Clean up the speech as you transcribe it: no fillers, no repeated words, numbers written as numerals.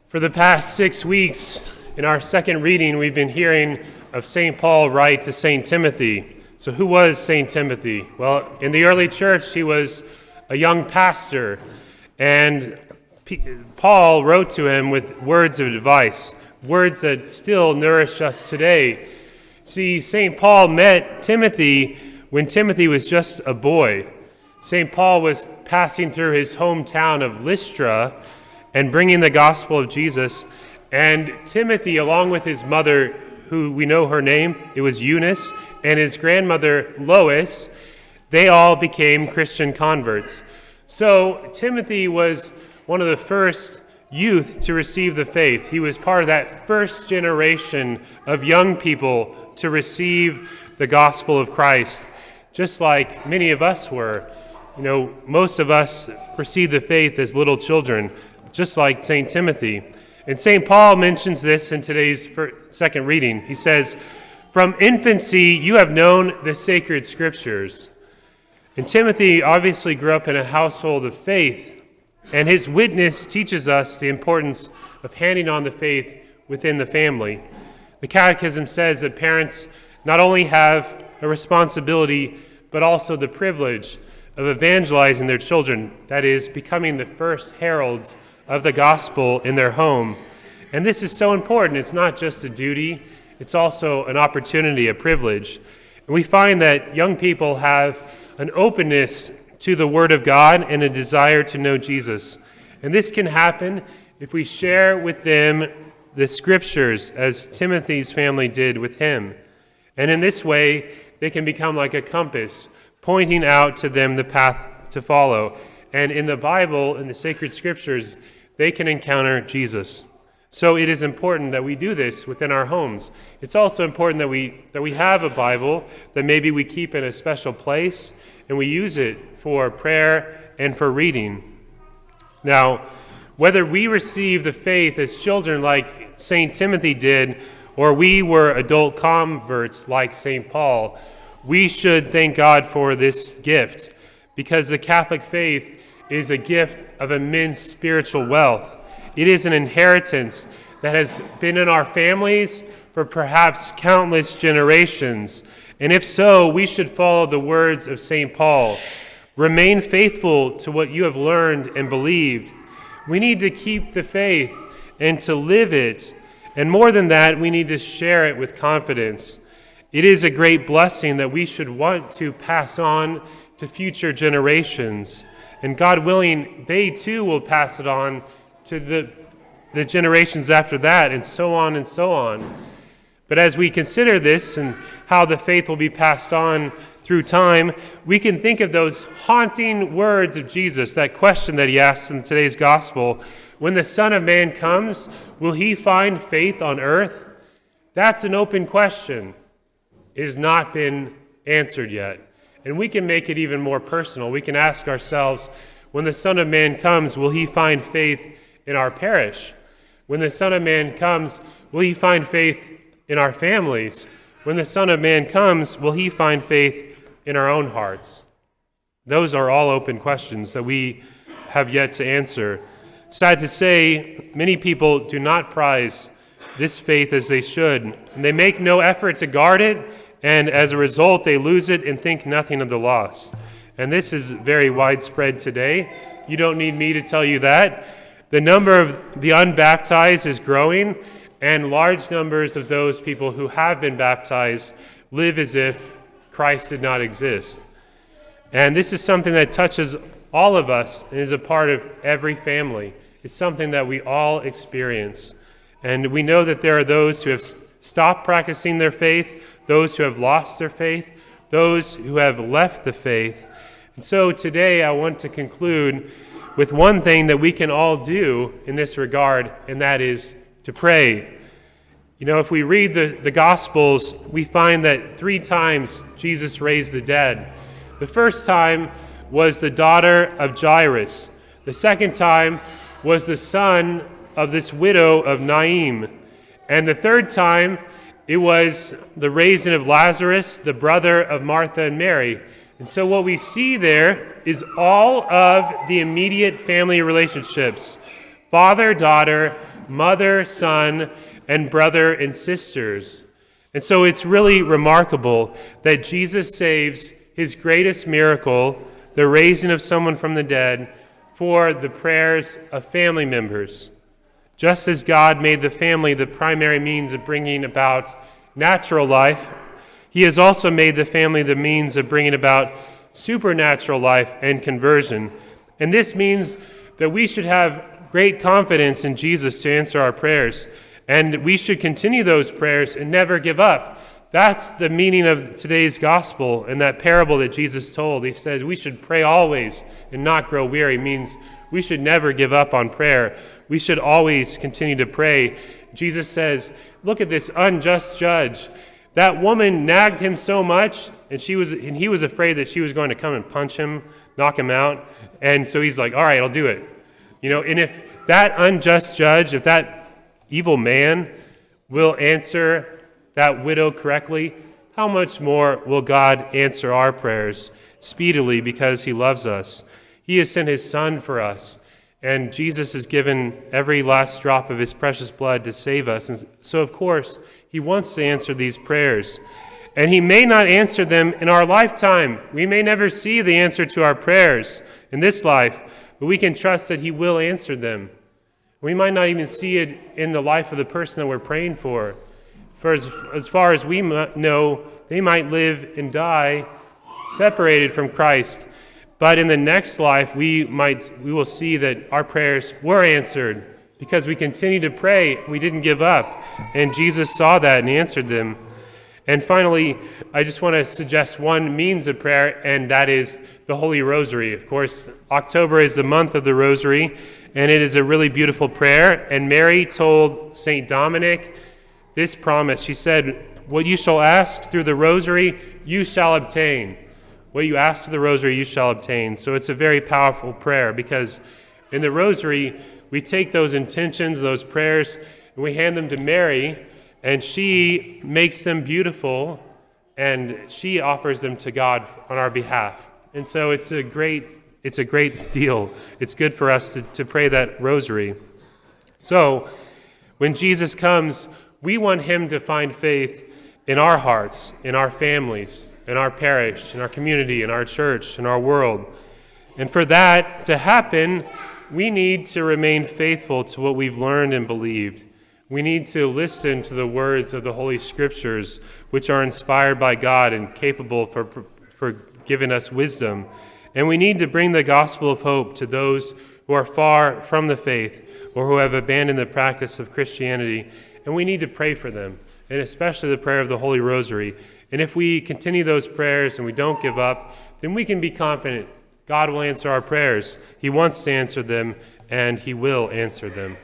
For the past 6 weeks, in our second reading, we've been hearing of St. Paul write to St. Timothy. So who was St. Timothy? Well, in the early church, he was a young pastor, and Paul wrote to him with words of advice, words that still nourish us today. See, St. Paul met Timothy when Timothy was just a boy. St. Paul was passing through his hometown of Lystra and bringing the gospel of Jesus. And Timothy, along with his mother, who we know her name, it was Eunice, and his grandmother Lois, they all became Christian converts. So Timothy was one of the first youth to receive the faith. He was part of that first generation of young people to receive the gospel of Christ, just like many of us were. You know, most of us received the faith as little children, just like St. Timothy. And St. Paul mentions this in today's second reading. He says, "From infancy you have known the sacred scriptures." And Timothy obviously grew up in a household of faith, and his witness teaches us the importance of handing on the faith within the family. The Catechism says that parents not only have a responsibility, but also the privilege of evangelizing their children, that is, becoming the first heralds of the gospel in their home. And this is so important. It's not just a duty, it's also an opportunity, a privilege. And we find that young people have an openness to the Word of God and a desire to know Jesus. And this can happen if we share with them the Scriptures, as Timothy's family did with him. And in this way, they can become like a compass, pointing out to them the path to follow. And in the Bible, in the sacred Scriptures, they can encounter Jesus. So it is important that we do this within our homes. It's also important that we have a Bible that maybe we keep in a special place and we use it for prayer and for reading. Now, whether we receive the faith as children like St. Timothy did, or we were adult converts like St. Paul, we should thank God for this gift, because the Catholic faith is a gift of immense spiritual wealth. It is an inheritance that has been in our families for perhaps countless generations. And if so, we should follow the words of St. Paul. Remain faithful to what you have learned and believed. We need to keep the faith and to live it. And more than that, we need to share it with confidence. It is a great blessing that we should want to pass on to future generations. And God willing, they too will pass it on to the generations after that, and so on and so on. But as we consider this and how the faith will be passed on through time, we can think of those haunting words of Jesus, that question that he asks in today's gospel: when the Son of Man comes, will he find faith on earth? That's an open question. It has not been answered yet. And we can make it even more personal. We can ask ourselves, when the Son of Man comes, will he find faith in our parish? When the Son of Man comes, will he find faith in our families? When the Son of Man comes, will he find faith in our own hearts? Those are all open questions that we have yet to answer. Sad to say, many people do not prize this faith as they should, and they make no effort to guard it, and as a result, they lose it and think nothing of the loss. And this is very widespread today. You don't need me to tell you that. The number of the unbaptized is growing, and large numbers of those people who have been baptized live as if Christ did not exist. And this is something that touches all of us and is a part of every family. It's something that we all experience. And we know that there are those who have stopped practicing their faith, those who have lost their faith, those who have left the faith. And so today I want to conclude with one thing that we can all do in this regard, and that is to pray. You know, if we read the Gospels, we find that 3 times Jesus raised the dead. The first time was the daughter of Jairus. The second time was the son of this widow of Naim. And the third time, it was the raising of Lazarus, the brother of Martha and Mary. And so what we see there is all of the immediate family relationships: father, daughter, mother, son, and brother and sisters. And so it's really remarkable that Jesus saves his greatest miracle, the raising of someone from the dead, for the prayers of family members. Just as God made the family the primary means of bringing about natural life, he has also made the family the means of bringing about supernatural life and conversion. And this means that we should have great confidence in Jesus to answer our prayers, and we should continue those prayers and never give up. That's the meaning of today's gospel and that parable that Jesus told. He says we should pray always and not grow weary. Means we should never give up on prayer. We should always continue to pray. Jesus says, look at this unjust judge. That woman nagged him so much, and he was afraid that she was going to come and punch him, knock him out. And so he's like, all right, I'll do it. And if that unjust judge, if that evil man will answer that widow correctly, how much more will God answer our prayers speedily because he loves us? He has sent his Son for us, and Jesus has given every last drop of his precious blood to save us. And so, of course, he wants to answer these prayers. And he may not answer them in our lifetime. We may never see the answer to our prayers in this life, but we can trust that he will answer them. We might not even see it in the life of the person that we're praying for. For as far as we know, they might live and die separated from Christ. But in the next life, we will see that our prayers were answered because we continued to pray. We didn't give up. And Jesus saw that and answered them. And finally, I just want to suggest one means of prayer, and that is the Holy Rosary. Of course, October is the month of the Rosary, and it is a really beautiful prayer. And Mary told St. Dominic this promise. She said, what you shall ask through the Rosary, you shall obtain. What you ask through the Rosary, you shall obtain. So it's a very powerful prayer, because in the Rosary, we take those intentions, those prayers, and we hand them to Mary, and she makes them beautiful, and she offers them to God on our behalf. And so it's a great deal. It's good for us to pray that Rosary. So when Jesus comes, we want him to find faith in our hearts, in our families, in our parish, in our community, in our church, in our world. And for that to happen, we need to remain faithful to what we've learned and believed. We need to listen to the words of the Holy Scriptures, which are inspired by God and capable for giving us wisdom. And we need to bring the gospel of hope to those who are far from the faith or who have abandoned the practice of Christianity. And we need to pray for them, and especially the prayer of the Holy Rosary. And if we continue those prayers and we don't give up, then we can be confident God will answer our prayers. He wants to answer them, and he will answer them.